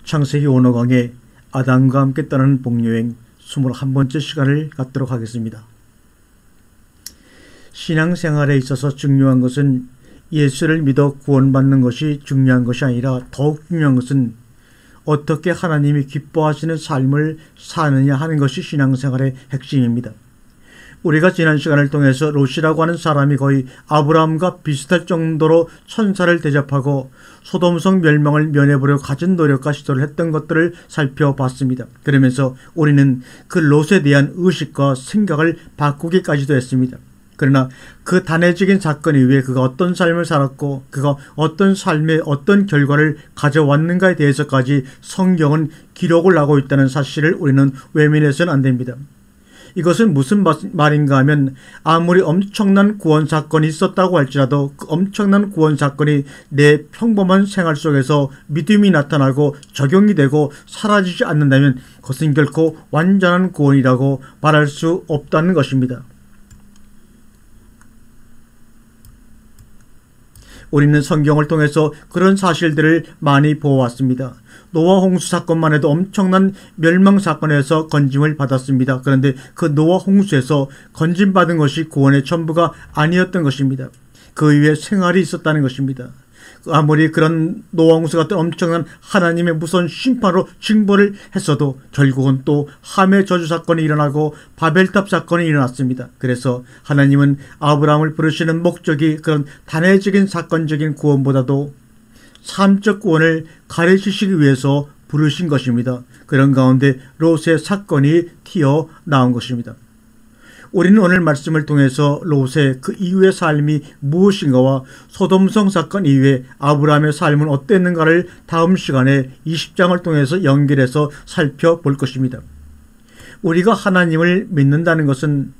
창세기 원어강의 아담과 함께 떠나는 복여행 21번째 시간을 갖도록 하겠습니다. 신앙생활에 있어서 중요한 것은 예수를 믿어 구원받는 것이 중요한 것이 아니라 더욱 중요한 것은 어떻게 하나님이 기뻐하시는 삶을 사느냐 하는 것이 신앙생활의 핵심입니다. 우리가 지난 시간을 통해서 롯이라고 하는 사람이 거의 아브라함과 비슷할 정도로 천사를 대접하고 소돔성 멸망을 면해보려고 갖은 노력과 시도를 했던 것들을 살펴봤습니다. 그러면서 우리는 그 롯에 대한 의식과 생각을 바꾸기까지도 했습니다. 그러나 그 단회적인 사건 이후에 그가 어떤 삶을 살았고 그가 어떤 삶에 어떤 결과를 가져왔는가에 대해서까지 성경은 기록을 하고 있다는 사실을 우리는 외면해서는 안 됩니다. 이것은 무슨 말인가 하면 아무리 엄청난 구원 사건이 있었다고 할지라도 그 엄청난 구원 사건이 내 평범한 생활 속에서 믿음이 나타나고 적용이 되고 사라지지 않는다면 그것은 결코 완전한 구원이라고 말할 수 없다는 것입니다. 우리는 성경을 통해서 그런 사실들을 많이 보아왔습니다. 노아 홍수 사건만 해도 엄청난 멸망 사건에서 건짐을 받았습니다. 그런데 그 노아 홍수에서 건짐받은 것이 구원의 전부가 아니었던 것입니다. 그 이후에 생활이 있었다는 것입니다. 아무리 그런 노아 홍수 같은 엄청난 하나님의 무서운 심판으로 징벌을 했어도 결국은 또 함의 저주 사건이 일어나고 바벨탑 사건이 일어났습니다. 그래서 하나님은 아브라함을 부르시는 목적이 그런 단회적인 사건적인 구원보다도 삶적 구원을 가르치시기 위해서 부르신 것입니다. 그런 가운데 롯의 사건이 튀어나온 것입니다. 우리는 오늘 말씀을 통해서 롯의 그 이후의 삶이 무엇인가와 소돔성 사건 이후에 아브라함의 삶은 어땠는가를 다음 시간에 20장을 통해서 연결해서 살펴볼 것입니다. 우리가 하나님을 믿는다는 것은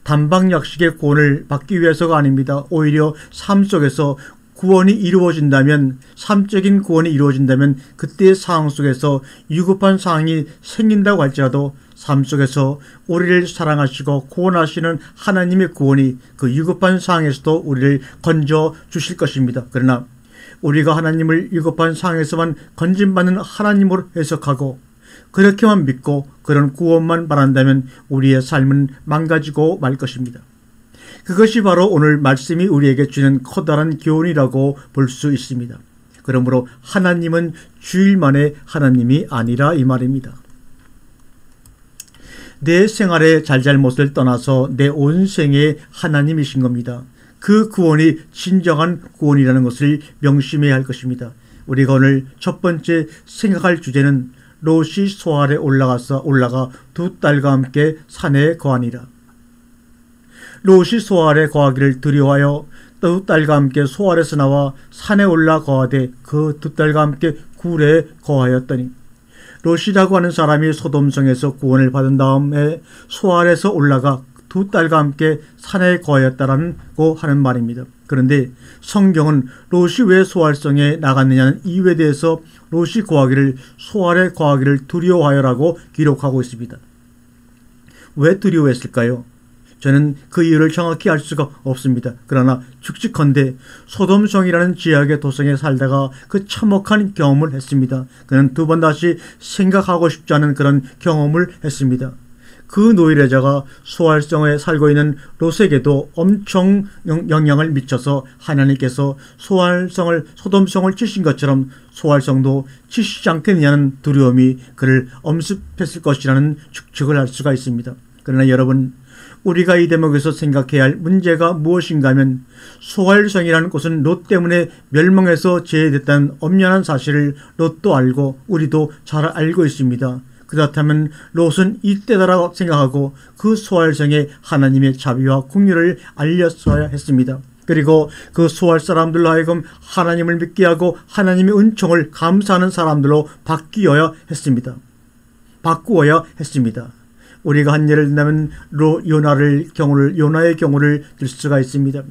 단방약식의 구원을 받기 위해서가 아닙니다. 오히려 삶 속에서 구원이 이루어진다면, 삶적인 구원이 이루어진다면 그때의 상황 속에서 위급한 상황이 생긴다고 할지라도 삶 속에서 우리를 사랑하시고 구원하시는 하나님의 구원이 그 위급한 상황에서도 우리를 건져 주실 것입니다. 그러나 우리가 하나님을 위급한 상황에서만 건진받는 하나님으로 해석하고 그렇게만 믿고 그런 구원만 바란다면 우리의 삶은 망가지고 말 것입니다. 그것이 바로 오늘 말씀이 우리에게 주는 커다란 교훈이라고 볼 수 있습니다. 그러므로 하나님은 주일만의 하나님이 아니라 이 말입니다. 내 생활의 잘잘못을 떠나서 내 온 생의 하나님이신 겁니다. 그 구원이 진정한 구원이라는 것을 명심해야 할 것입니다. 우리가 오늘 첫 번째 생각할 주제는 롯이 소알에 올라가 두 딸과 함께 산에 거하니라. 롯이 소알에 거하기를 두려워하여 두 딸과 함께 소알에서 나와 산에 올라 거하되 그 두 딸과 함께 굴에 거하였더니 롯이라고 하는 사람이 소돔성에서 구원을 받은 다음에 소알에서 올라가 두 딸과 함께 산에 거하였다라고 하는 말입니다. 그런데 성경은 롯이 왜 소알성에 나갔느냐는 이유에 대해서 롯이 소알에 거하기를 두려워하여라고 기록하고 있습니다. 왜 두려워했을까요? 저는 그 이유를 정확히 알 수가 없습니다. 그러나 축직컨대 소돔성이라는 지역의 도성에 살다가 그 참혹한 경험을 했습니다. 그는 두 번 다시 생각하고 싶지 않은 그런 경험을 했습니다. 그 노이레자가 소알성에 살고 있는 롯에게도 엄청 영향을 미쳐서 하나님께서 소돔성을 치신 것처럼 소알성도 치시지 않겠느냐는 두려움이 그를 엄습했을 것이라는 추측을 할 수가 있습니다. 그러나 여러분, 우리가 이 대목에서 생각해야 할 문제가 무엇인가 하면 소알성이라는 곳은 롯 때문에 멸망해서 제외됐다는 엄연한 사실을 롯도 알고 우리도 잘 알고 있습니다. 그렇다면 롯은 이때다라고 생각하고 그 소알성에 하나님의 자비와 긍휼을 알렸어야 했습니다. 그리고 그 소알 사람들로 하여금 하나님을 믿게 하고 하나님의 은총을 감사하는 사람들로 바꾸어야 했습니다. 우리가 한 예를 든다면 요나의 경우를 들 수가 있습니다.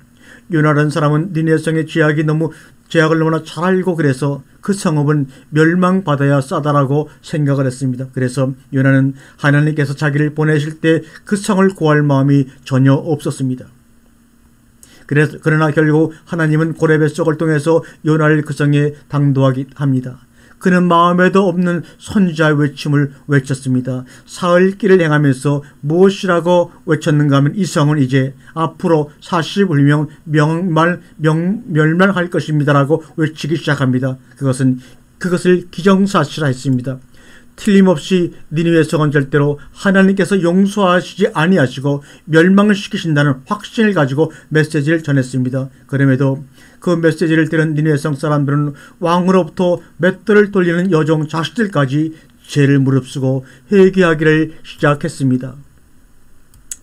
요나라는 사람은 니네성의 제약을 너무나 잘 알고 그래서 그 성읍은 멸망받아야 싸다라고 생각을 했습니다. 그래서 요나는 하나님께서 자기를 보내실 때 그 성을 구할 마음이 전혀 없었습니다. 그러나 결국 하나님은 고레 뱃속을 통해서 요나를 그 성에 당도하게 합니다. 그는 마음에도 없는 선지자의 외침을 외쳤습니다. 사흘길을 행하면서 무엇이라고 외쳤는가 하면 이성은 이제 앞으로 40을 멸망할 것입니다라고 외치기 시작합니다. 그것을 기정사실화했습니다. 틀림없이 니느웨 성은 절대로 하나님께서 용서하시지 아니하시고 멸망을 시키신다는 확신을 가지고 메시지를 전했습니다. 그럼에도 그 메시지를 들은 니느웨 성 사람들은 왕으로부터 맷돌을 돌리는 여종 자식들까지 죄를 무릅쓰고 회개하기를 시작했습니다.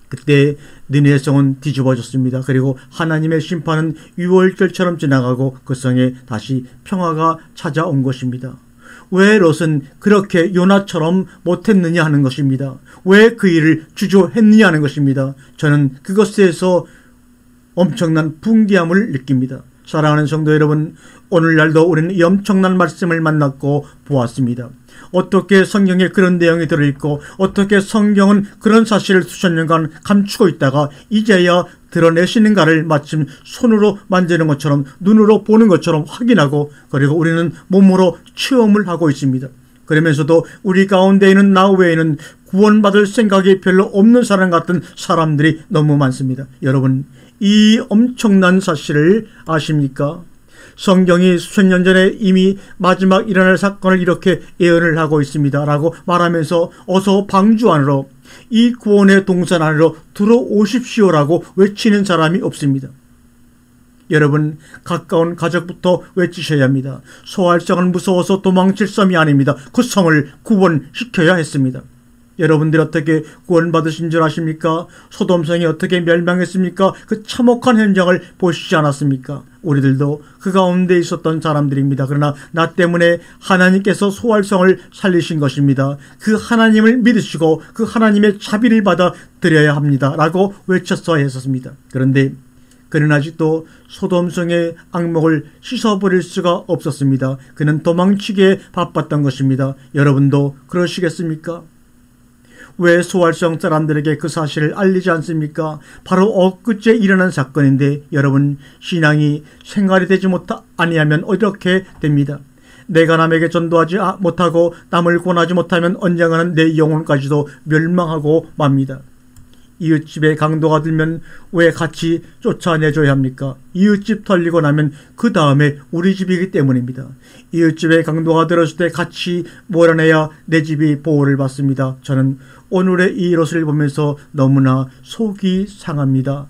그때 니느웨 성은 뒤집어졌습니다. 그리고 하나님의 심판은 유월절처럼 지나가고 그 성에 다시 평화가 찾아온 것입니다. 왜 롯은 그렇게 요나처럼 못했느냐 하는 것입니다. 왜 그 일을 주저했느냐 하는 것입니다. 저는 그것에서 엄청난 분개함을 느낍니다. 사랑하는 성도 여러분, 오늘날도 우리는 이 엄청난 말씀을 만났고 보았습니다. 어떻게 성경에 그런 내용이 들어있고 어떻게 성경은 그런 사실을 수천 년간 감추고 있다가 이제야 드러내시는가를 마침 손으로 만지는 것처럼 눈으로 보는 것처럼 확인하고 그리고 우리는 몸으로 체험을 하고 있습니다. 그러면서도 우리 가운데에는 나 외에는 구원받을 생각이 별로 없는 사람 같은 사람들이 너무 많습니다. 여러분, 이 엄청난 사실을 아십니까? 성경이 수천 년 전에 이미 마지막 일어날 사건을 이렇게 예언을 하고 있습니다 라고 말하면서 어서 방주 안으로, 이 구원의 동산 안으로 들어오십시오라고 외치는 사람이 없습니다. 여러분, 가까운 가족부터 외치셔야 합니다. 소활성은 무서워서 도망칠 섬이 아닙니다. 그 성을 구원시켜야 했습니다. 여러분들 어떻게 구원받으신 줄 아십니까? 소돔성이 어떻게 멸망했습니까? 그 참혹한 현장을 보시지 않았습니까? 우리들도 그 가운데 있었던 사람들입니다. 그러나 나 때문에 하나님께서 소활성을 살리신 것입니다. 그 하나님을 믿으시고 그 하나님의 자비를 받아 드려야 합니다 라고 외쳤어야 했었습니다. 그런데 그는 아직도 소돔성의 악몽을 씻어버릴 수가 없었습니다. 그는 도망치기에 바빴던 것입니다. 여러분도 그러시겠습니까? 왜 소활성 사람들에게 그 사실을 알리지 않습니까? 바로 엊그제 일어난 사건인데 여러분, 신앙이 생활이 되지 아니하면 이렇게 됩니다. 내가 남에게 전도하지 못하고 남을 권하지 못하면 언젠가는 내 영혼까지도 멸망하고 맙니다. 이웃집에 강도가 들면 왜 같이 쫓아내줘야 합니까? 이웃집 털리고 나면 그 다음에 우리 집이기 때문입니다. 이웃집에 강도가 들었을 때 같이 몰아내야 내 집이 보호를 받습니다. 저는 오늘의 이 롯을 보면서 너무나 속이 상합니다.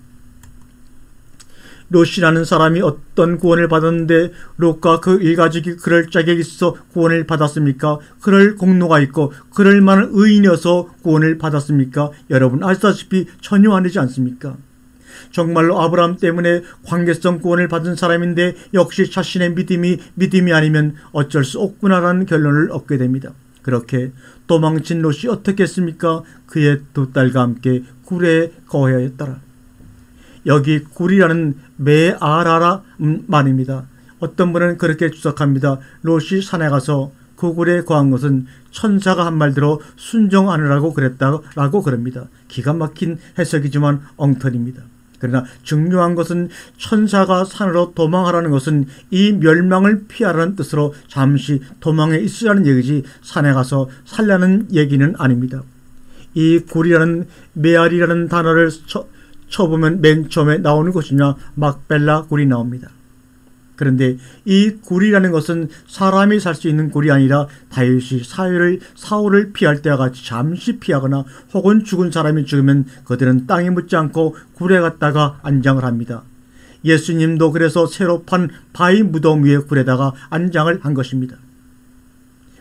롯이라는 사람이 어떤 구원을 받았는데 롯과 그 일가족이 그럴 자격이 있어 구원을 받았습니까? 그럴 공로가 있고 그럴 만한 의인이어서 구원을 받았습니까? 여러분 아시다시피 전혀 아니지 않습니까? 정말로 아브라함 때문에 관계성 구원을 받은 사람인데 역시 자신의 믿음이 아니면 어쩔 수 없구나라는 결론을 얻게 됩니다. 그렇게 도망친 롯이 어떻게 했습니까? 그의 두 딸과 함께 굴에 거해야 했더라. 여기 굴이라는 메아라라 말입니다. 어떤 분은 그렇게 주석합니다. 롯이 산에 가서 그 굴에 거한 것은 천사가 한 말대로 순종하느라고 그랬다라고 그럽니다. 기가 막힌 해석이지만 엉터리입니다. 그러나 중요한 것은 천사가 산으로 도망하라는 것은 이 멸망을 피하라는 뜻으로 잠시 도망에 있으라는 얘기지 산에 가서 살라는 얘기는 아닙니다. 이 굴이라는 메아리라는 단어를 쳐보면 맨 처음에 나오는 것이냐 막벨라 굴이 나옵니다. 그런데 이 굴이라는 것은 사람이 살 수 있는 굴이 아니라 다윗이 사울을 피할 때와 같이 잠시 피하거나 혹은 죽은 사람이 죽으면 그들은 땅에 묻지 않고 굴에 갔다가 안장을 합니다. 예수님도 그래서 새로 판 바위 무덤 위에 굴에다가 안장을 한 것입니다.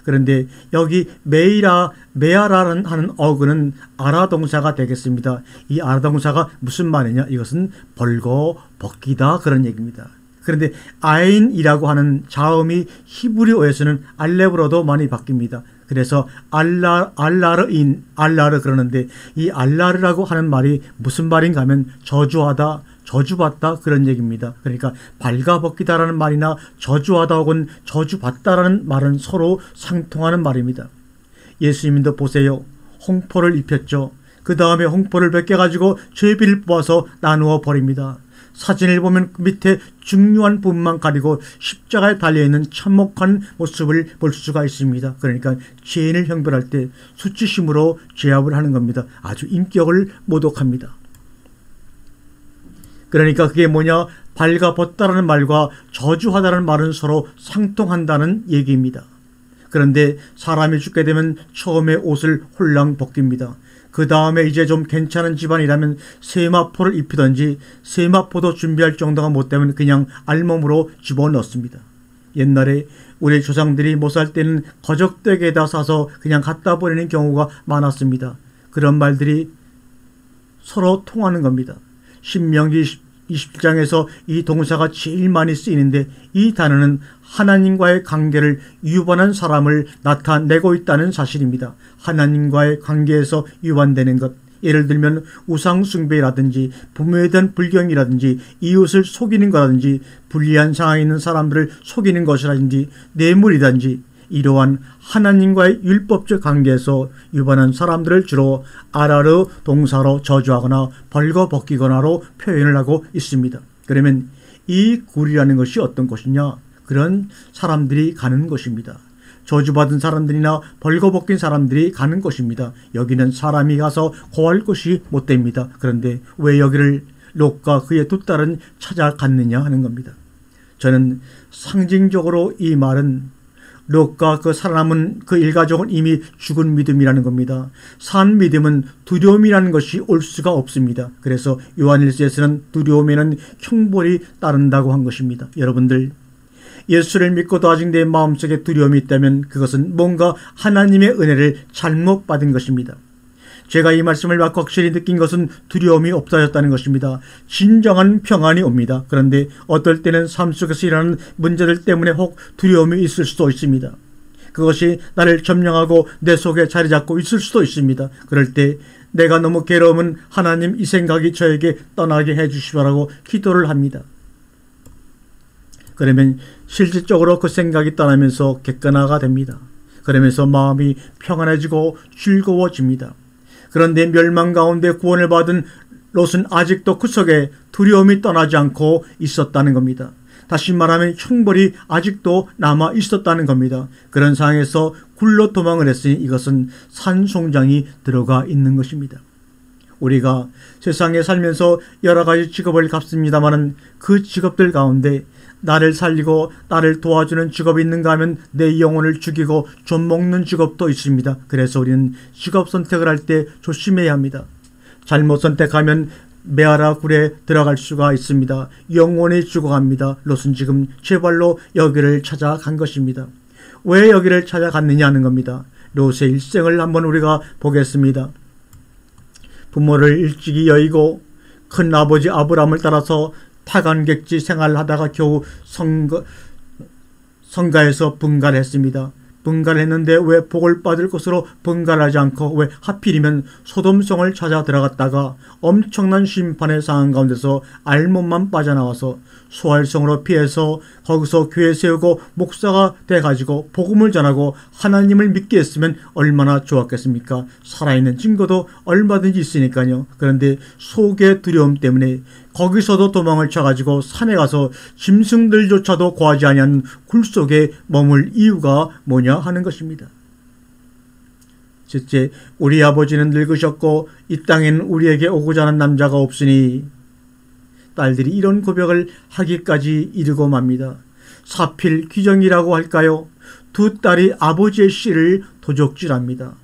그런데 여기 메아라는 하는 어근은 아라 동사가 되겠습니다. 이 아라 동사가 무슨 말이냐? 이것은 벌거 벗기다 그런 얘기입니다. 그런데 아인이라고 하는 자음이 히브리어에서는 알렙으로도 많이 바뀝니다. 그래서 알라르 그러는데 이 알라르라고 하는 말이 무슨 말인가 하면 저주하다, 저주받다 그런 얘기입니다. 그러니까 발가벗기다라는 말이나 저주하다 혹은 저주받다라는 말은 서로 상통하는 말입니다. 예수님도 보세요. 홍포를 입혔죠. 그 다음에 홍포를 벗겨가지고 죄비를 뽑아서 나누어 버립니다. 사진을 보면 그 밑에 중요한 부분만 가리고 십자가에 달려있는 참혹한 모습을 볼 수가 있습니다. 그러니까 죄인을 형벌할 때 수치심으로 제압을 하는 겁니다. 아주 인격을 모독합니다. 그러니까 그게 뭐냐? 발가벗다라는 말과 저주하다라는 말은 서로 상통한다는 얘기입니다. 그런데 사람이 죽게 되면 처음에 옷을 홀랑 벗깁니다. 그 다음에 이제 좀 괜찮은 집안이라면 세마포를 입히던지 세마포도 준비할 정도가 못 되면 그냥 알몸으로 집어넣습니다. 옛날에 우리 조상들이 못 살 때는 거적대게에다 싸서 그냥 갖다 버리는 경우가 많았습니다. 그런 말들이 서로 통하는 겁니다. 신명기 27장에서 이 동사가 제일 많이 쓰이는데 이 단어는 하나님과의 관계를 유반한 사람을 나타내고 있다는 사실입니다. 하나님과의 관계에서 유반되는 것, 예를 들면 우상숭배라든지 부모에 대한 불경이라든지 이웃을 속이는 거라든지 불리한 상황에 있는 사람들을 속이는 것이라든지 뇌물이라든지 이러한 하나님과의 율법적 관계에서 유반한 사람들을 주로 아라르 동사로 저주하거나 벌거벗기거나로 표현을 하고 있습니다. 그러면 이 굴이라는 것이 어떤 것이냐? 그런 사람들이 가는 것입니다. 저주받은 사람들이나 벌거벗긴 사람들이 가는 것입니다. 여기는 사람이 가서 고할 것이 못 됩니다. 그런데 왜 여기를 롯과 그의 두 딸은 찾아갔느냐 하는 겁니다. 저는 상징적으로 이 말은 롯과 그 살아남은 그 일가족은 이미 죽은 믿음이라는 겁니다. 산 믿음은 두려움이라는 것이 올 수가 없습니다. 그래서 요한일서에서는 두려움에는 형벌이 따른다고 한 것입니다. 여러분들, 예수를 믿고도 아직 내 마음속에 두려움이 있다면 그것은 뭔가 하나님의 은혜를 잘못 받은 것입니다. 제가 이 말씀을 받고 확실히 느낀 것은 두려움이 없어졌다는 것입니다. 진정한 평안이 옵니다. 그런데 어떨 때는 삶 속에서 일어나는 문제들 때문에 혹 두려움이 있을 수도 있습니다. 그것이 나를 점령하고 내 속에 자리 잡고 있을 수도 있습니다. 그럴 때 내가 너무 괴로우면 하나님 이 생각이 저에게 떠나게 해주시라고 기도를 합니다. 그러면 실질적으로 그 생각이 떠나면서 객관화가 됩니다. 그러면서 마음이 평안해지고 즐거워집니다. 그런데 멸망 가운데 구원을 받은 롯은 아직도 그 속에 두려움이 떠나지 않고 있었다는 겁니다. 다시 말하면 형벌이 아직도 남아 있었다는 겁니다. 그런 상황에서 굴로 도망을 했으니 이것은 산송장이 들어가 있는 것입니다. 우리가 세상에 살면서 여러 가지 직업을 갖습니다마는 그 직업들 가운데 나를 살리고 나를 도와주는 직업이 있는가 하면 내 영혼을 죽이고 좀먹는 직업도 있습니다. 그래서 우리는 직업 선택을 할 때 조심해야 합니다. 잘못 선택하면 메아라 굴에 들어갈 수가 있습니다. 영원히 죽어갑니다. 롯은 지금 제발로 여기를 찾아간 것입니다. 왜 여기를 찾아갔느냐 하는 겁니다. 롯의 일생을 한번 우리가 보겠습니다. 부모를 일찍이 여의고 큰아버지 아브람을 따라서 파간객지 생활을 하다가 겨우 성가에서 분가를 했습니다. 분가를 했는데 왜 복을 받을 것으로 분가를 하지 않고 왜 하필이면 소돔성을 찾아 들어갔다가 엄청난 심판의 상황 가운데서 알몸만 빠져나와서 수알성으로 피해서 거기서 교회 세우고 목사가 돼가지고 복음을 전하고 하나님을 믿게 했으면 얼마나 좋았겠습니까? 살아있는 증거도 얼마든지 있으니까요. 그런데 속의 두려움 때문에 거기서도 도망을 쳐가지고 산에 가서 짐승들조차도 구하지 아니한 굴 속에 머물 이유가 뭐냐 하는 것입니다. 첫째, 우리 아버지는 늙으셨고 이 땅에는 우리에게 오고자 하는 남자가 없으니 딸들이 이런 고백을 하기까지 이르고 맙니다. 사필 규정이라고 할까요? 두 딸이 아버지의 씨를 도적질합니다.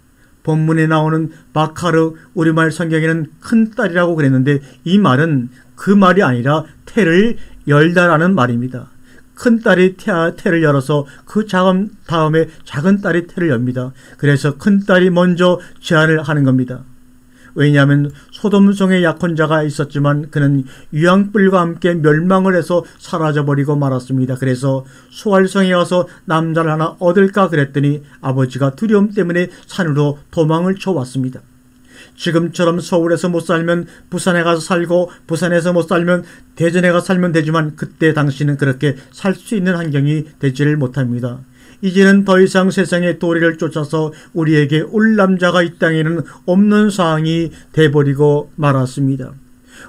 본문에 나오는 바카르 우리말 성경에는 큰딸이라고 그랬는데 이 말은 그 말이 아니라 태를 열다라는 말입니다. 큰딸이 태를 열어서 그 다음에 작은딸이 태를 엽니다. 그래서 큰딸이 먼저 제안을 하는 겁니다. 왜냐하면 소돔성의 약혼자가 있었지만 그는 유황불과 함께 멸망을 해서 사라져버리고 말았습니다. 그래서 수알성에 와서 남자를 하나 얻을까 그랬더니 아버지가 두려움 때문에 산으로 도망을 쳐왔습니다. 지금처럼 서울에서 못 살면 부산에 가서 살고 부산에서 못 살면 대전에 가서 살면 되지만 그때 당시는 그렇게 살 수 있는 환경이 되지를 못합니다. 이제는 더 이상 세상의 도리를 쫓아서 우리에게 올 남자가 이 땅에는 없는 상황이 돼버리고 말았습니다.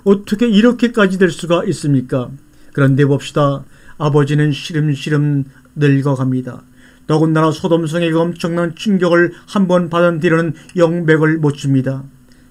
어떻게 이렇게까지 될 수가 있습니까? 그런데 봅시다. 아버지는 시름시름 늙어갑니다. 더군다나 소돔성에게 엄청난 충격을 한번 받은 뒤로는 영맥을 못 줍니다.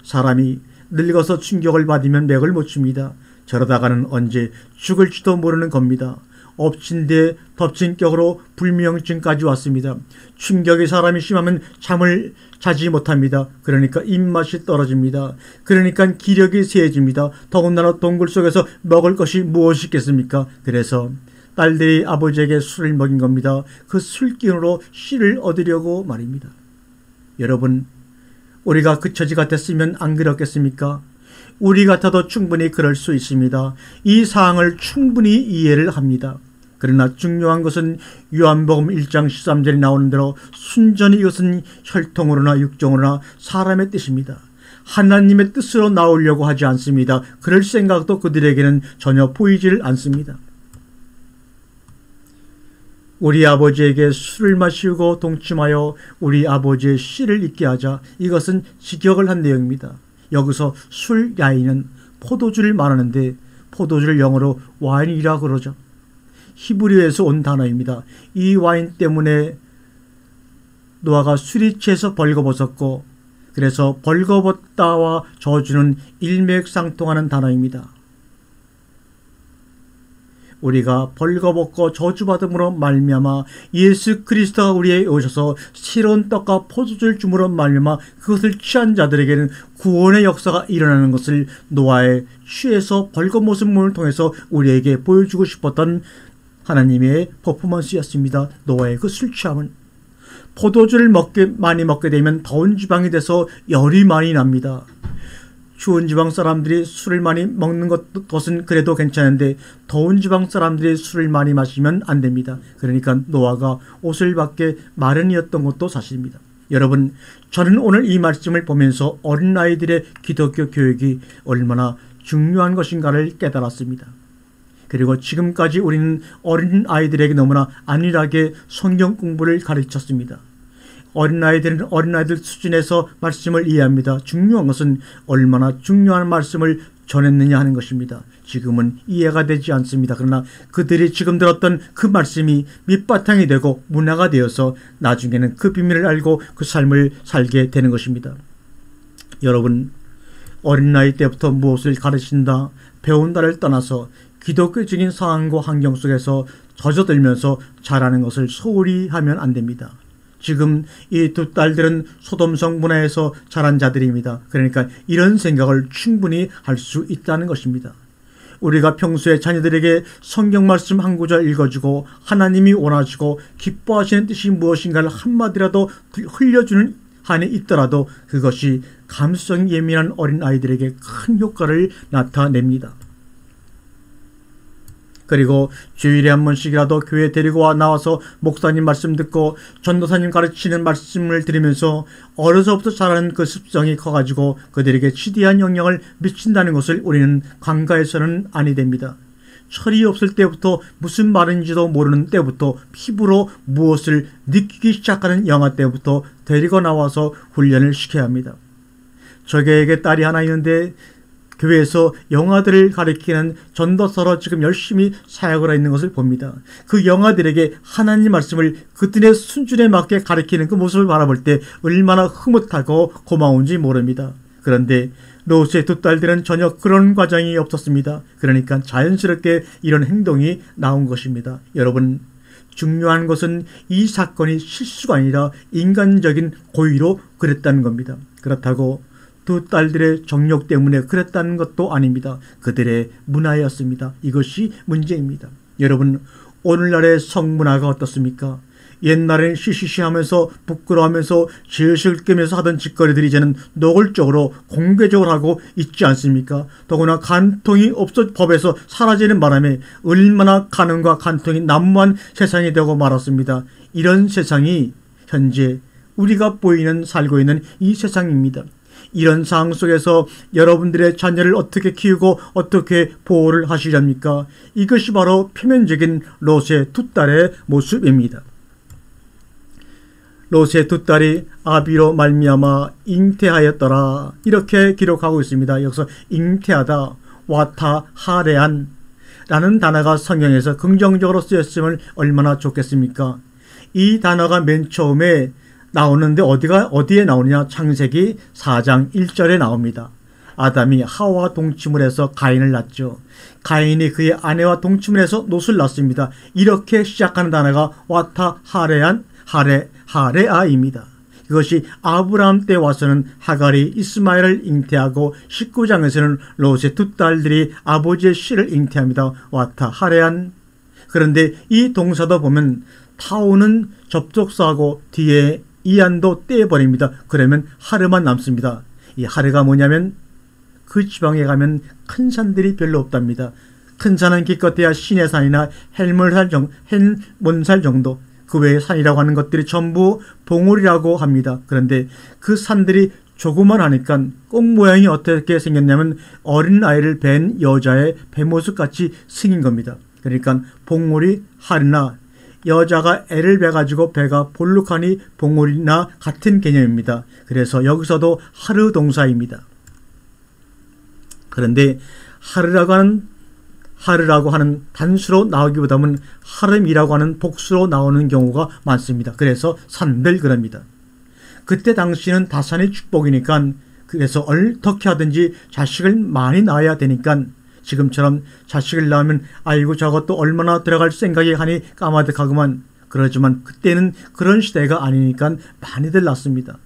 사람이 늙어서 충격을 받으면 맥을 못 줍니다. 저러다가는 언제 죽을지도 모르는 겁니다. 엎친 데 덮친 격으로 불면증까지 왔습니다. 충격이 사람이 심하면 잠을 자지 못합니다. 그러니까 입맛이 떨어집니다. 그러니까 기력이 세해집니다. 더군다나 동굴 속에서 먹을 것이 무엇이 있겠습니까? 그래서 딸들이 아버지에게 술을 먹인 겁니다. 그 술기운으로 씨를 얻으려고 말입니다. 여러분, 우리가 그 처지가 됐으면 안 그렇겠습니까? 우리 같아도 충분히 그럴 수 있습니다. 이 사항을 충분히 이해를 합니다. 그러나 중요한 것은 요한복음 1장 13절에 나오는 대로 순전히 이것은 혈통으로나 육정으로나 사람의 뜻입니다. 하나님의 뜻으로 나오려고 하지 않습니다. 그럴 생각도 그들에게는 전혀 보이지를 않습니다. 우리 아버지에게 술을 마시고 동침하여 우리 아버지의 씨를 잊게 하자. 이것은 직역을 한 내용입니다. 여기서 술, 야인은 포도주를 말하는데 포도주를 영어로 와인이라 그러죠. 히브리어에서 온 단어입니다. 이 와인 때문에 노아가 술이 취해서 벌거벗었고, 그래서 벌거벗다와 저주는 일맥상통하는 단어입니다. 우리가 벌거벗고 저주받음으로 말미암아 예수 그리스도가 우리에게 오셔서 새로운 떡과 포도주를 줌으로 말미암아 그것을 취한 자들에게는 구원의 역사가 일어나는 것을 노아의 취해서 벌거벗음을 통해서 우리에게 보여주고 싶었던 하나님의 퍼포먼스였습니다. 노아의 그 술 취함은 포도주를 많이 먹게 되면 더운 지방이 돼서 열이 많이 납니다. 추운 지방 사람들이 술을 많이 먹는 것은 그래도 괜찮은데 더운 지방 사람들이 술을 많이 마시면 안 됩니다. 그러니까 노아가 옷을 밖에 마른이었던 것도 사실입니다. 여러분, 저는 오늘 이 말씀을 보면서 어린아이들의 기독교 교육이 얼마나 중요한 것인가를 깨달았습니다. 그리고 지금까지 우리는 어린아이들에게 너무나 안일하게 성경 공부를 가르쳤습니다. 어린아이들은 어린아이들 수준에서 말씀을 이해합니다. 중요한 것은 얼마나 중요한 말씀을 전했느냐 하는 것입니다. 지금은 이해가 되지 않습니다. 그러나 그들이 지금 들었던 그 말씀이 밑바탕이 되고 문화가 되어서 나중에는 그 비밀을 알고 그 삶을 살게 되는 것입니다. 여러분, 어린아이 때부터 무엇을 가르친다, 배운다를 떠나서 기독교적인 상황과 환경 속에서 젖어들면서 자라는 것을 소홀히 하면 안 됩니다. 지금 이 두 딸들은 소돔성 문화에서 자란 자들입니다. 그러니까 이런 생각을 충분히 할 수 있다는 것입니다. 우리가 평소에 자녀들에게 성경 말씀 한 구절 읽어주고 하나님이 원하시고 기뻐하시는 뜻이 무엇인가를 한마디라도 흘려주는 한이 있더라도 그것이 감수성이 예민한 어린아이들에게 큰 효과를 나타냅니다. 그리고 주일에 한 번씩이라도 교회 데리고 나와서 목사님 말씀 듣고 전도사님 가르치는 말씀을 들으면서 어려서부터 자라는 그 습성이 커가지고 그들에게 지대한 영향을 미친다는 것을 우리는 간과해서는 아니 됩니다. 철이 없을 때부터 무슨 말인지도 모르는 때부터 피부로 무엇을 느끼기 시작하는 영화 때부터 데리고 나와서 훈련을 시켜야 합니다. 저에게 딸이 하나 있는데 교회에서 영아들을 가리키는 전도서로 지금 열심히 사역을 하고 있는 것을 봅니다. 그 영아들에게 하나님 말씀을 그들의 순준에 맞게 가리키는 그 모습을 바라볼 때 얼마나 흐뭇하고 고마운지 모릅니다. 그런데 롯의 두 딸들은 전혀 그런 과정이 없었습니다. 그러니까 자연스럽게 이런 행동이 나온 것입니다. 여러분, 중요한 것은 이 사건이 실수가 아니라 인간적인 고의로 그랬다는 겁니다. 그렇다고 두 딸들의 정욕 때문에 그랬다는 것도 아닙니다. 그들의 문화였습니다. 이것이 문제입니다. 여러분, 오늘날의 성문화가 어떻습니까? 옛날엔 시시시하면서 부끄러워하면서 질질 끄면서 하던 짓거리들이 이제는 노골적으로 공개적으로 하고 있지 않습니까? 더구나 간통이 없어 법에서 사라지는 바람에 얼마나 간음과 간통이 난무한 세상이 되고 말았습니다. 이런 세상이 현재 우리가 살고 있는 이 세상입니다. 이런 상황 속에서 여러분들의 자녀를 어떻게 키우고 어떻게 보호를 하시렵니까? 이것이 바로 표면적인 롯의 두 딸의 모습입니다. 롯의 두 딸이 아비로 말미암아 잉태하였더라, 이렇게 기록하고 있습니다. 여기서 잉태하다, 와타 하레안 라는 단어가 성경에서 긍정적으로 쓰였으면 얼마나 좋겠습니까? 이 단어가 맨 처음에 나오는데 어디에 나오느냐? 창세기 4장 1절에 나옵니다. 아담이 하와와 동침을 해서 가인을 낳죠. 가인이 그의 아내와 동침을 해서 롯을 낳습니다. 이렇게 시작하는 단어가 와타 하레안 하레아입니다. 이것이 아브라함 때 와서는 하갈이 이스마엘을 잉태하고 19장에서는 롯의 두 딸들이 아버지의 씨를 잉태합니다. 와타 하레안. 그런데 이 동사도 보면 타오는 접속사하고 뒤에 이안도 떼버립니다. 그러면 하르만 남습니다. 이 하르가 뭐냐면 그 지방에 가면 큰 산들이 별로 없답니다. 큰 산은 기껏해야 시내산이나 헬몬살 정도, 그 외의 산이라고 하는 것들이 전부 봉우리라고 합니다. 그런데 그 산들이 조그만하니까 꽃 모양이 어떻게 생겼냐면 어린아이를 벤 여자의 배모습같이 생긴 겁니다. 그러니까 봉우리 하르나, 여자가 애를 베가지고 배가 볼록하니 봉우리나 같은 개념입니다. 그래서 여기서도 하르 동사입니다. 그런데 하르라고 하는 단수로 나오기보다는 하름이라고 하는 복수로 나오는 경우가 많습니다. 그래서 산들 그럽니다. 그때 당시는 다산의 축복이니까 그래서 어떻게 하든지 자식을 많이 낳아야 되니까 지금처럼 자식을 낳으면 아이고 저것도 얼마나 들어갈 생각이 하니 까마득하구만. 그러지만 그때는 그런 시대가 아니니까 많이들 낳습니다.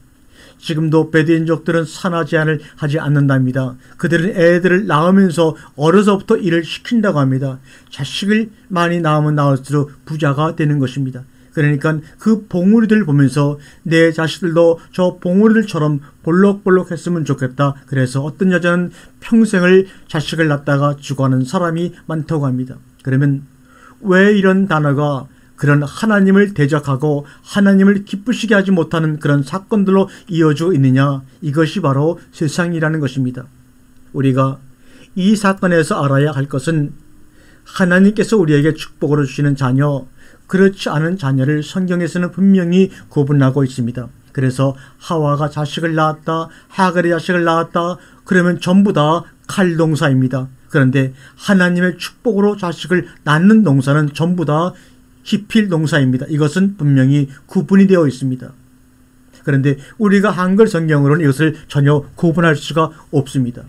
지금도 베두인족들은 산화 제한을 하지 않는답니다. 그들은 애들을 낳으면서 어려서부터 일을 시킨다고 합니다. 자식을 많이 낳으면 낳을수록 부자가 되는 것입니다. 그러니까 그 봉우리들 보면서 내 자식들도 저 봉우리들처럼 볼록볼록 했으면 좋겠다. 그래서 어떤 여자는 평생을 자식을 낳다가 죽어가는 사람이 많다고 합니다. 그러면 왜 이런 단어가 그런 하나님을 대적하고 하나님을 기쁘시게 하지 못하는 그런 사건들로 이어지고 있느냐? 이것이 바로 세상이라는 것입니다. 우리가 이 사건에서 알아야 할 것은 하나님께서 우리에게 축복으로 주시는 자녀, 그렇지 않은 자녀를 성경에서는 분명히 구분하고 있습니다. 그래서 하와가 자식을 낳았다, 하갈이 자식을 낳았다, 그러면 전부 다 칼동사입니다. 그런데 하나님의 축복으로 자식을 낳는 동사는 전부 다 히필 동사입니다. 이것은 분명히 구분이 되어 있습니다. 그런데 우리가 한글 성경으로는 이것을 전혀 구분할 수가 없습니다.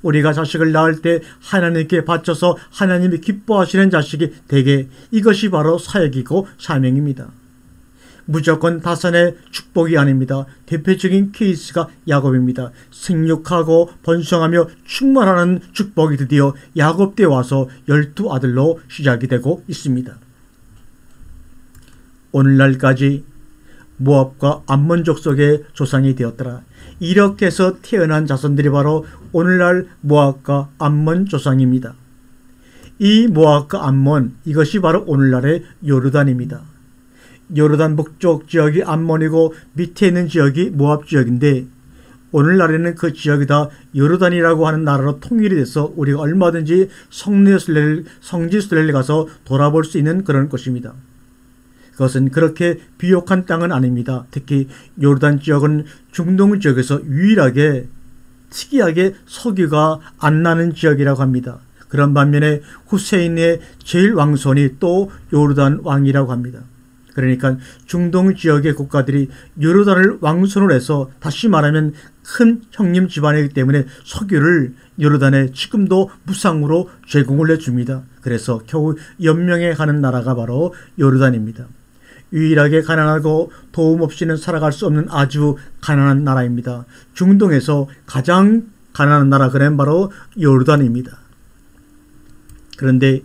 우리가 자식을 낳을 때 하나님께 바쳐서 하나님이 기뻐하시는 자식이 되게, 이것이 바로 사역이고 사명입니다. 무조건 다산의 축복이 아닙니다. 대표적인 케이스가 야곱입니다. 생육하고 번성하며 충만하는 축복이 드디어 야곱 때 와서 12아들로 시작이 되고 있습니다. 오늘날까지 모압과 암몬 족속의 조상이 되었더라. 이렇게 해서 태어난 자손들이 바로 오늘날 모압과 암몬 조상입니다. 이 모압과 암몬, 이것이 바로 오늘날의 요르단입니다. 요르단 북쪽 지역이 암몬이고 밑에 있는 지역이 모압 지역인데 오늘날에는 그 지역이 다 요르단이라고 하는 나라로 통일이 돼서 우리가 얼마든지 성지순례를 가서 돌아볼 수 있는 그런 곳입니다. 그것은 그렇게 비옥한 땅은 아닙니다. 특히 요르단 지역은 중동 지역에서 유일하게 특이하게 석유가 안 나는 지역이라고 합니다. 그런 반면에 후세인의 제일 왕손이 또 요르단 왕이라고 합니다. 그러니까 중동 지역의 국가들이 요르단을 왕손으로 해서 다시 말하면 큰 형님 집안이기 때문에 석유를 요르단에 지금도 무상으로 제공을 해줍니다. 그래서 겨우 연명해 가는 나라가 바로 요르단입니다. 유일하게 가난하고 도움 없이는 살아갈 수 없는 아주 가난한 나라입니다. 중동에서 가장 가난한 나라, 그는 바로 요르단입니다. 그런데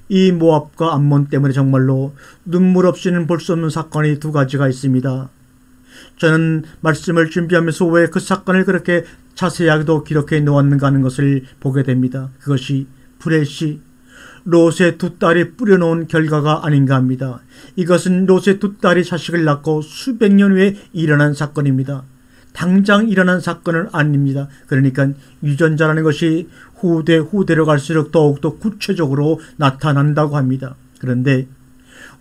이 모압과 암몬 때문에 정말로 눈물 없이는 볼 수 없는 사건이 두 가지가 있습니다. 저는 말씀을 준비하면서 왜 그 사건을 그렇게 자세하게도 기록해 놓았는가 하는 것을 보게 됩니다. 그것이 브레시, 롯의 두 딸이 뿌려놓은 결과가 아닌가 합니다. 이것은 롯의 두 딸이 자식을 낳고 수백 년 후에 일어난 사건입니다. 당장 일어난 사건은 아닙니다. 그러니까 유전자라는 것이 후대로 갈수록 더욱더 구체적으로 나타난다고 합니다. 그런데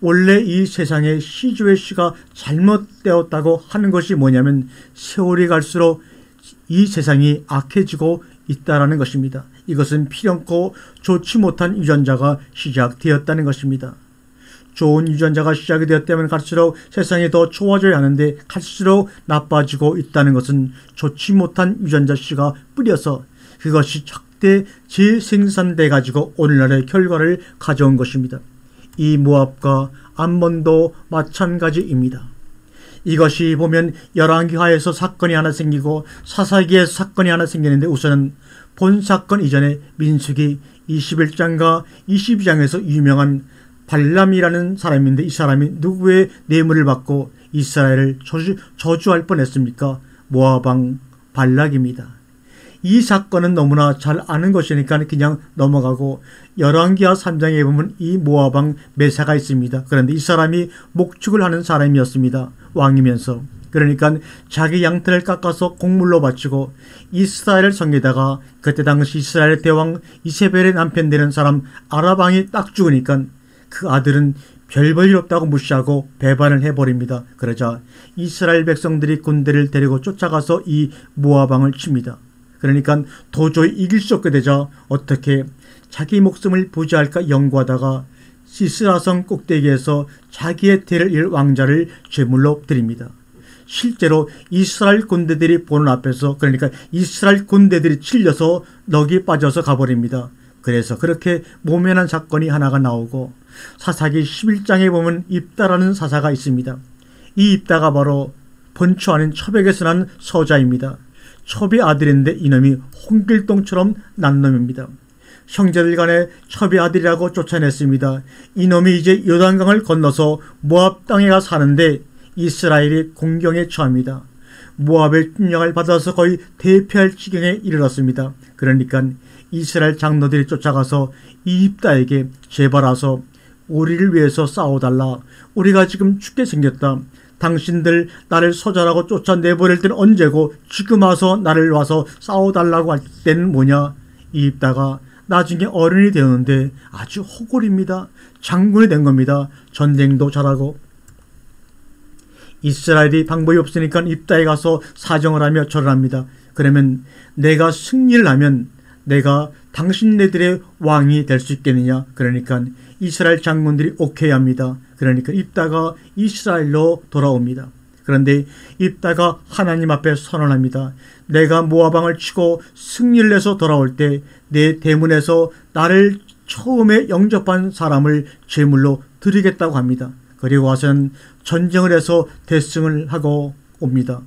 원래 이 세상에 시주의 씨가 잘못되었다고 하는 것이 뭐냐면 세월이 갈수록 이 세상이 악해지고 있다라는 것입니다. 이것은 필연코 좋지 못한 유전자가 시작되었다는 것입니다. 좋은 유전자가 시작이 되었다면 갈수록 세상이 더 좋아져야 하는데 갈수록 나빠지고 있다는 것은 좋지 못한 유전자 씨가 뿌려서 그것이 적대 재생산돼 가지고 오늘날의 결과를 가져온 것입니다. 이 모압과 암몬도 마찬가지입니다. 이것이 보면 열왕기하에서 사건이 하나 생기고 사사기에서 사건이 하나 생기는데 우선은 본 사건 이전에 민수기 21장과 22장에서 유명한 발람이라는 사람인데 이 사람이 누구의 뇌물을 받고 이스라엘을 저주할 뻔했습니까? 모압 왕 발락입니다. 이 사건은 너무나 잘 아는 것이니까 그냥 넘어가고 열왕기하 3장에 보면 이 모압 왕 메사가 있습니다. 그런데 이 사람이 목축을 하는 사람이었습니다. 왕이면서. 그러니까 자기 양털을 깎아서 곡물로 바치고 이스라엘을 섬기다가 그때 당시 이스라엘 대왕 이세벨의 남편 되는 사람 아랍 왕이 딱 죽으니까 그 아들은 별 볼 없다고 무시하고 배반을 해버립니다. 그러자 이스라엘 백성들이 군대를 데리고 쫓아가서 이 모압 왕을 칩니다. 그러니까 도저히 이길 수 없게 되자 어떻게 자기 목숨을 부지할까 연구하다가 시스라성 꼭대기에서 자기의 태를 이을 왕자를 제물로 드립니다. 실제로 이스라엘 군대들이 보는 앞에서 그러니까 이스라엘 군대들이 찔려서 넋이 빠져서 가버립니다. 그래서 그렇게 모면한 사건이 하나가 나오고 사사기 11장에 보면 입다라는 사사가 있습니다. 이 입다가 바로 본초 아닌 첩에게서 난 서자입니다. 첩의 아들인데 이놈이 홍길동처럼 난 놈입니다. 형제들 간에 첩의 아들이라고 쫓아냈습니다. 이놈이 이제 요단강을 건너서 모압 땅에 가 사는데 이스라엘이 공경에 처합니다. 모압의 침략을 받아서 거의 대패할 지경에 이르렀습니다. 그러니까 이스라엘 장로들이 쫓아가서 이 입다에게 제발 와서 우리를 위해서 싸워달라. 우리가 지금 죽게 생겼다. 당신들 나를 소자라고 쫓아내버릴 때는 언제고 지금 와서 나를 와서 싸워달라고 할 때는 뭐냐. 이 입다가 나중에 어른이 되었는데 아주 호골입니다. 장군이 된 겁니다. 전쟁도 잘하고. 이스라엘이 방법이 없으니까 입다에 가서 사정을 하며 절을 합니다. 그러면 내가 승리를 하면 내가 당신네들의 왕이 될 수 있겠느냐. 그러니까 이스라엘 장군들이 오케이 합니다. 그러니까 입다가 이스라엘로 돌아옵니다. 그런데 입다가 하나님 앞에 선언합니다. 내가 모압 왕을 치고 승리를 해서 돌아올 때 내 대문에서 나를 처음에 영접한 사람을 제물로 드리겠다고 합니다. 그리고 와서는 전쟁을 해서 대승을 하고 옵니다.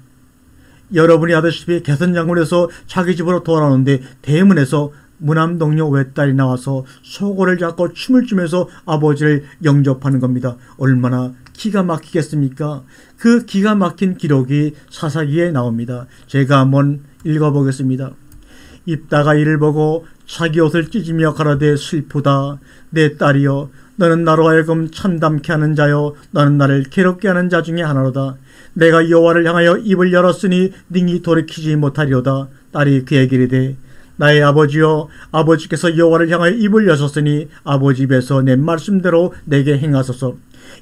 여러분이 아시다시피 개선 장군에서 자기 집으로 돌아오는데 대문에서 무남동료 외딸이 나와서 소고를 잡고 춤을 추면서 아버지를 영접하는 겁니다. 얼마나 기가 막히겠습니까? 그 기가 막힌 기록이 사사기에 나옵니다. 제가 한번 읽어보겠습니다. 입다가 이를 보고 자기 옷을 찢으며 가라되 슬프다. 내 딸이여 너는 나로 하여금 참담케 하는 자여 너는 나를 괴롭게 하는 자 중에 하나로다. 내가 여호와를 향하여 입을 열었으니 능히 돌이키지 못하리로다. 딸이 그에게 이르되 나의 아버지여 아버지께서 여호와를 향하여 입을 여셨으니 아버지 입에서 내 말씀대로 내게 행하소서.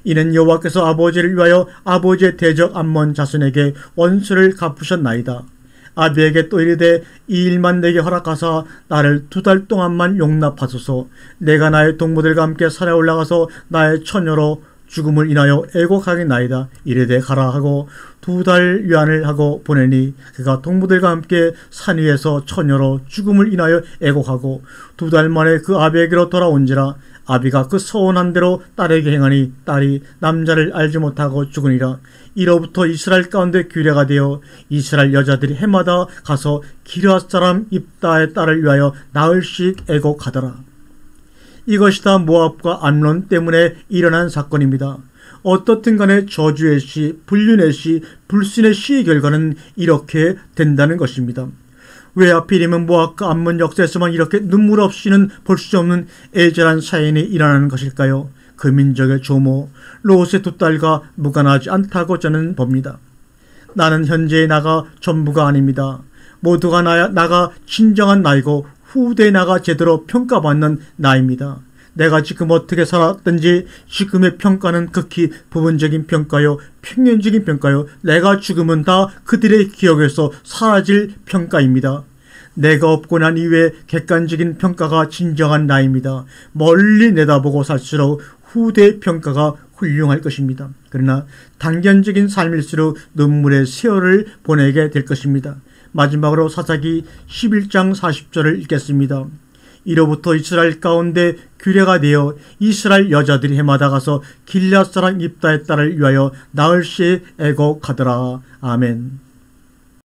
이는 여호와께서 아버지를 위하여 아버지의 대적 암몬 자손에게 원수를 갚으셨나이다. 아비에게 또 이르되 이 일만 내게 허락하사 나를 2달 동안만 용납하소서. 내가 나의 동무들과 함께 산에 올라가서 나의 처녀로 죽음을 인하여 애곡하겠나이다. 이르되 가라 하고 2달 유한을 하고 보내니 그가 동무들과 함께 산 위에서 처녀로 죽음을 인하여 애곡하고 2달 만에 그 아비에게로 돌아온지라. 아비가 그 서원한 대로 딸에게 행하니 딸이 남자를 알지 못하고 죽으니라. 이로부터 이스라엘 가운데 규례가 되어 이스라엘 여자들이 해마다 가서 기르앗 사람 입다의 딸을 위하여 나흘씩 애곡하더라. 이것이 다 모압과 암몬 때문에 일어난 사건입니다. 어떻든 간에 저주의 시, 불륜의 시, 불순의 시의 결과는 이렇게 된다는 것입니다. 왜 하필이면 모압과 암몬 역사에서만 이렇게 눈물 없이는 볼 수 없는 애절한 사연이 일어나는 것일까요? 그 민족의 조모 롯의 2딸과 무관하지 않다고 저는 봅니다. 나는 현재의 나가 전부가 아닙니다. 모두가 나가 진정한 나이고 후대의 나가 제대로 평가받는 나입니다. 내가 지금 어떻게 살았든지 지금의 평가는 극히 부분적인 평가요, 평면적인 평가요. 내가 죽으면 다 그들의 기억에서 사라질 평가입니다. 내가 없고 난 이후에 객관적인 평가가 진정한 나입니다. 멀리 내다보고 살수록 후대 평가가 훌륭할 것입니다. 그러나 단견적인 삶일수록 눈물의 세월을 보내게 될 것입니다. 마지막으로 사사기 11장 40절을 읽겠습니다. 이로부터 이스라엘 가운데 규례가 되어 이스라엘 여자들이 해마다 가서 길앗 사람 입다의 딸을 위하여 나흘 시에 애곡하더라. 아멘.